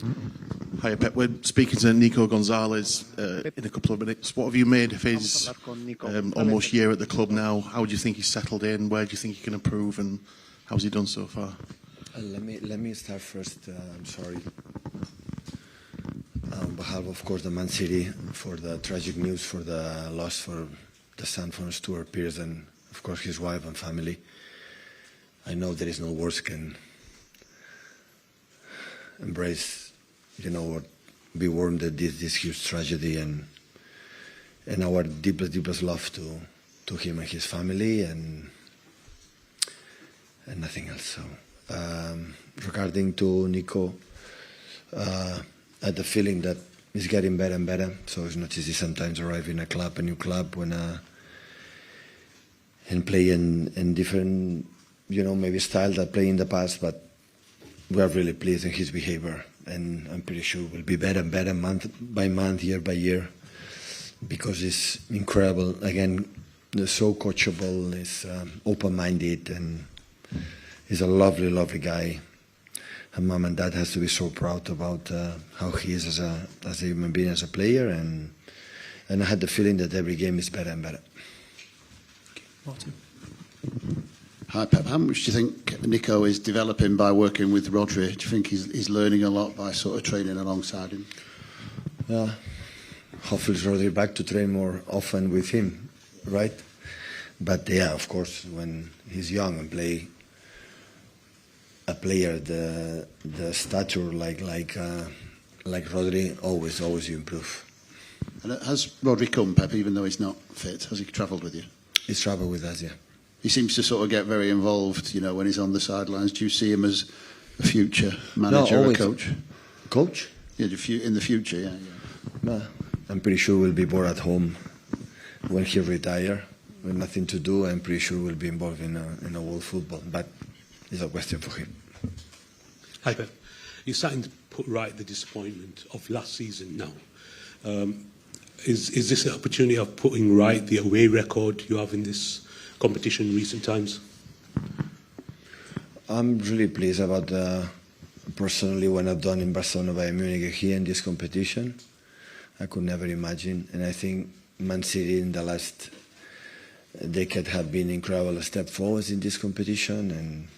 Hi, Pep. We're speaking to Nico González in a couple of minutes. What have you made of his almost year at the club now? How do you think he's settled in? Where do you think he can improve? And how's he done so far? Let me start first. I'm sorry. On behalf, of course, the Man City for the tragic news, for the loss for the son from Stuart Pearce and, of course, his wife and family. I know there is no words can embrace, or be warned that this huge tragedy, and our deepest love to him and his family, and nothing else. So, regarding to Nico, I had the feeling that he's getting better and better. So it's not easy sometimes arrive in a new club, and play in different, maybe style that play in the past, but we are really pleased in his behavior, and I'm pretty sure will be better and better month by month, year by year, because he's incredible. Again, he's so coachable, he's open-minded, and he's a lovely, lovely guy. And mom and dad has to be so proud about how he is as a human being, as a player, and I had the feeling that every game is better and better. Okay. Martin. Hi Pep, how much do you think Nico is developing by working with Rodri? Do you think he's learning a lot by sort of training alongside him? Hopefully Rodri back to train more often with him, right? But yeah, of course, when he's young and play a player the stature like Rodri, always you improve. And has Rodri come, Pep, even though he's not fit? Has he travelled with you? He's travelled with us, yeah. He seems to sort of get very involved, when he's on the sidelines. Do you see him as a future manager or coach? Coach? Yeah, in the future, yeah. No, I'm pretty sure we'll be more at home when he retire. With nothing to do, I'm pretty sure we'll be involved in a world football. But it's a question for him. Hi, Pep. You're starting to put right the disappointment of last season now. Is this an opportunity of putting right the away record you have in this competition in recent times? I'm really pleased about personally what I've done in Barcelona, Bayern Munich, here in this competition. I could never imagine, and I think Man City in the last decade have been incredible step forwards in this competition,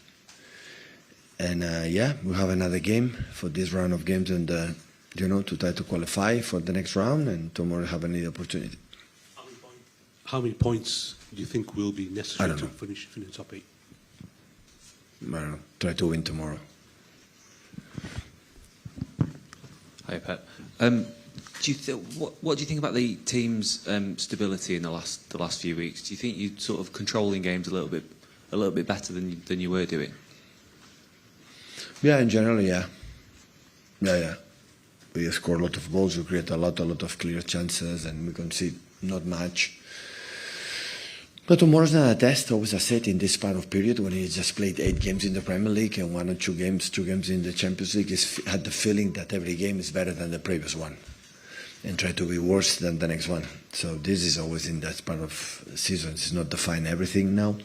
and yeah, we have another game for this round of games, and to try to qualify for the next round, and tomorrow have another opportunity. How many points do you think will be necessary to finish in the top 8? I don't know. Try to win tomorrow. Hi, Pep. What do you think about the team's stability in the last few weeks? Do you think you're sort of controlling games a little bit better than you were doing? Yeah, in general, yeah. We score a lot of goals. We create a lot of clear chances, and we concede not much. But tomorrow's not a test. Always I said in this part of period when he just played 8 games in the Premier League and 1 or 2 games in the Champions League, he's had the feeling that every game is better than the previous one, and try to be worse than the next one. So this is always in that part of seasons. It's not define everything now,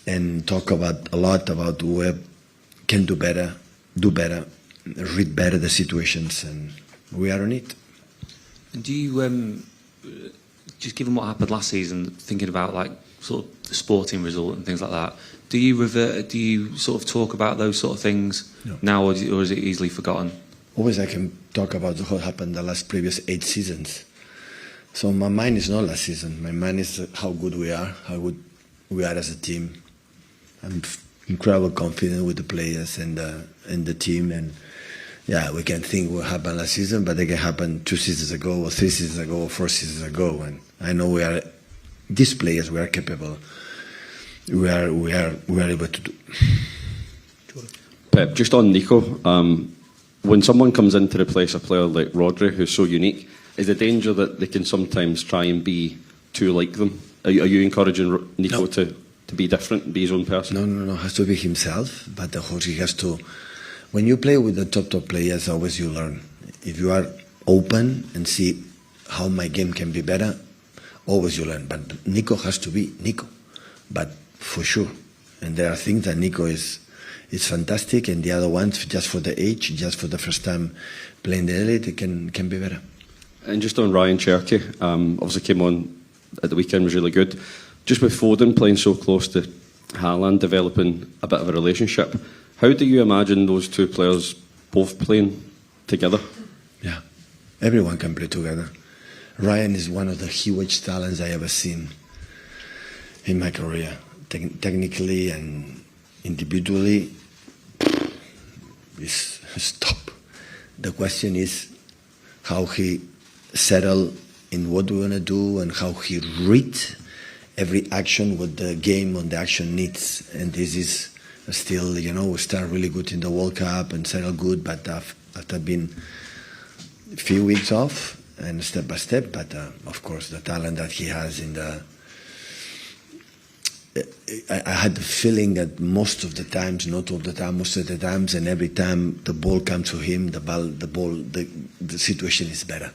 and talk about a lot about who can do better, read better the situations, and we are on it. And do you just given what happened last season, thinking about like sort of the sporting result and things like that, do you sort of talk about those sort of things now, or is it easily forgotten? Always I can talk about what happened the last previous 8 seasons. So my mind is not last season. My mind is how good we are, how good we are as a team. I'm incredibly confident with the players and the team, and yeah, we can think what happened last season, but it can happen 2 seasons ago, or 3 seasons ago, or 4 seasons ago. And I know these players, we are capable. We are able to do. Pep, just on Nico, when someone comes in to replace a player like Rodri, who's so unique, is the danger that they can sometimes try and be too like them? Are you encouraging Nico to be different, be his own person? No, has to be himself, but of course he has to. When you play with the top players, always you learn. If you are open and see how my game can be better, always you learn. But Nico has to be Nico, but for sure. And there are things that Nico is it's fantastic, and the other ones, just for the age, just for the first time playing the elite, it can be better. And just on Ryan Cherky, obviously came on at the weekend, was really good. Just with Foden playing so close to Haaland, developing a bit of a relationship, how do you imagine those two players both playing together? Yeah, everyone can play together. Ryan is one of the huge talents I ever seen in my career. Technically and individually, is top. The question is how he settle in what we want to do and how he read every action, what the game on the action needs. And this is still, we start really good in the World Cup and settle good, but after being a few weeks off and step by step, but of course the talent that he has in the... I had the feeling that most of the times, not all the time, most of the times, and every time the ball comes to him, the situation is better.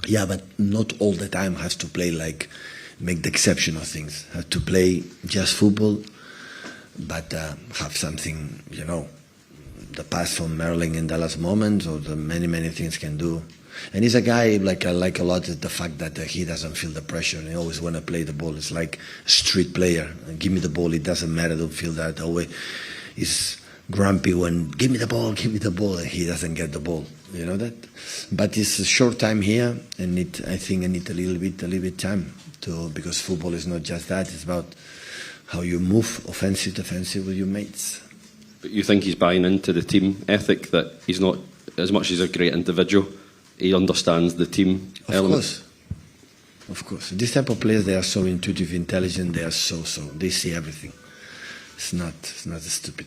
Yeah, but not all the time has to play like make the exception of things. Have to play just football, but have something, the pass from Merlin in the last moments, or the many things can do. And he's a guy I like a lot the fact that he doesn't feel the pressure and he always want to play the ball. It's like a street player. Give me the ball, it doesn't matter, don't feel that always. He's grumpy when give me the ball, and he doesn't get the ball. You know that? But it's a short time here, and I think I need a little bit time because football is not just that, it's about how you move offensive, defensive with your mates. But you think he's buying into the team ethic, that he's not, as much as he's a great individual, he understands the team element? Of course. These type of players, they are so intuitive, intelligent, they are so, they see everything. It's not stupid.